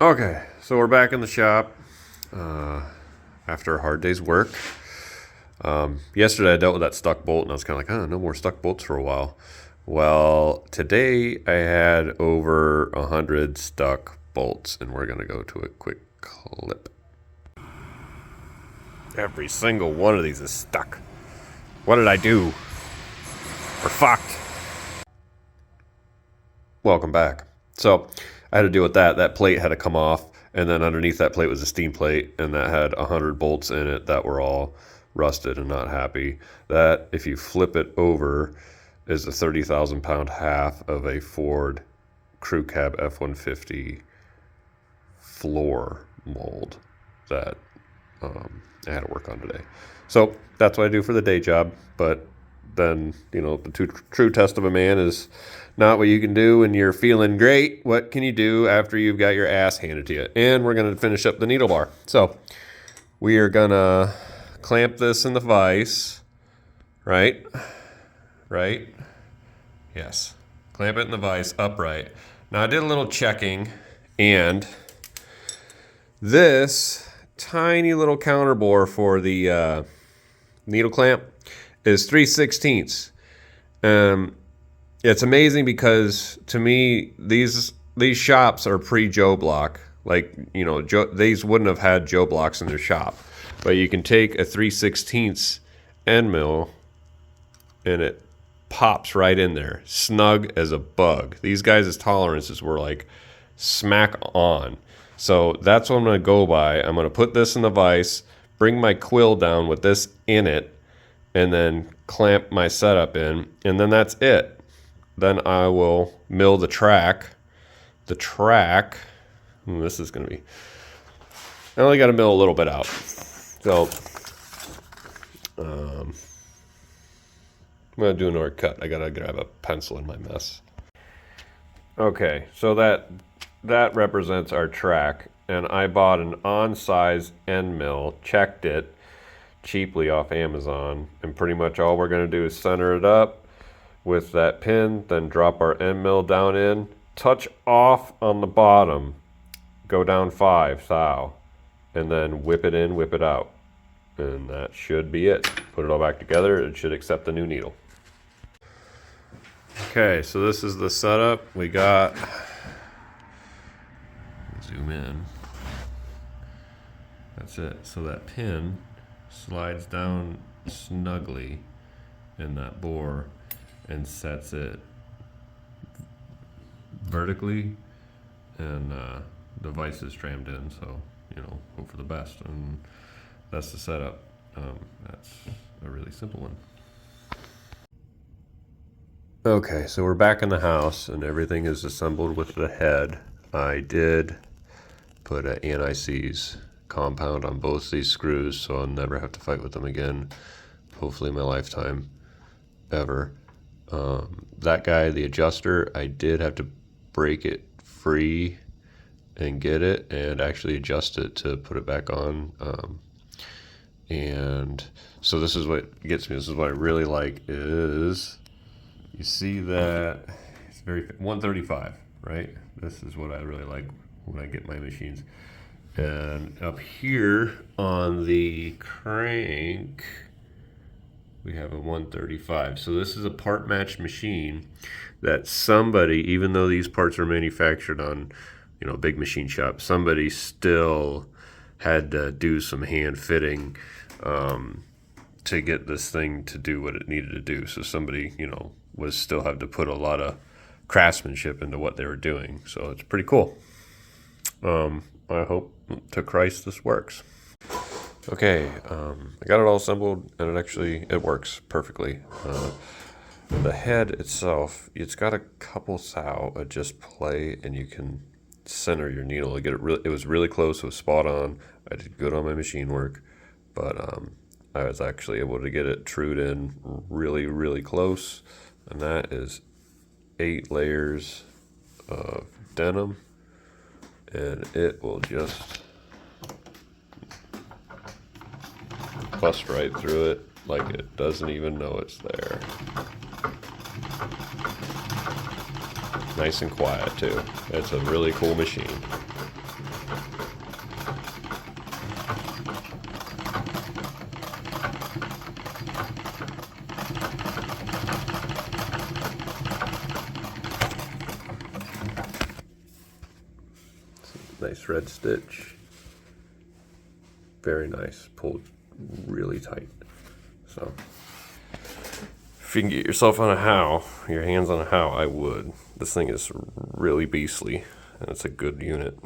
Okay, so we're back in the shop after a hard day's work. Yesterday I dealt with that stuck bolt, and I was kind of like, oh, no more stuck bolts for a while. Well, today I had over 100 stuck bolts, and we're going to go to a quick clip. Every single one of these is stuck. What did I do? We're fucked. Welcome back. So I had to deal with that. That plate had to come off, and then underneath that plate was a steam plate, and that had 100 bolts in it that were all rusted and not happy. That, if you flip it over, is a 30,000 pound half of a Ford crew cab F-150 floor mold that I had to work on today. So that's what I do for the day job. But then, the true test of a man is not what you can do when you're feeling great. What can you do after you've got your ass handed to you? And we're going to finish up the needle bar. So we are going to clamp this in the vise, right? Yes. Clamp it in the vise upright. Now I did a little checking, and this tiny little counter bore for the needle clamp is 3/16. It's amazing because, to me, these shops are pre-Joe block. Like, these wouldn't have had Joe blocks in their shop. But you can take a 3/16 end mill, and it pops right in there, snug as a bug. These guys' tolerances were like smack on. So that's what I'm going to go by. I'm going to put this in the vise, bring my quill down with this in it, and then clamp my setup in, and then that's it. Then I will mill the track. This is going to be... I only got to mill a little bit out. So, I'm going to do another cut. I got to grab a pencil in my mess. Okay, so that represents our track. And I bought an on-size end mill, checked it cheaply off Amazon. And pretty much all we're going to do is center it up with that pin, then drop our end mill down in, touch off on the bottom, go down 5 thou, and then whip it in, whip it out. And that should be it. Put it all back together, it should accept the new needle. Okay, so this is the setup. We got, zoom in, that's it. So that pin slides down snugly in that bore and sets it vertically, and the vise is trammed in, so hope for the best. And that's the setup. That's a really simple one. Okay, so we're back in the house and everything is assembled with the head. I did put an anti-seize compound on both these screws, so I'll never have to fight with them again, hopefully in my lifetime, ever. That guy, the adjuster, I did have to break it free and get it and actually adjust it to put it back on. And so this is what gets me. This is what I really like is, you see that it's very 135, right? This is what I really like when I get my machines. And up here on the crank, we have a 135. So this is a part match machine that somebody, even though these parts are manufactured on, big machine shop, somebody still had to do some hand fitting to get this thing to do what it needed to do. So somebody, was still have to put a lot of craftsmanship into what they were doing. So it's pretty cool. I hope to Christ this works. Okay, I got it all assembled, and it works perfectly. The head itself, it's got a couple thou adjust play, and you can center your needle. It was really close, it was spot on. I did good on my machine work, but I was actually able to get it trued in really, really close, and that is 8 layers of denim, and it will just bust right through it like it doesn't even know it's there. Nice and quiet too. It's a really cool machine. Nice red stitch. Very nice, pulled really tight. So if you can get yourself on a Howe, your hands on a Howe, I would. This thing is really beastly, and it's a good unit.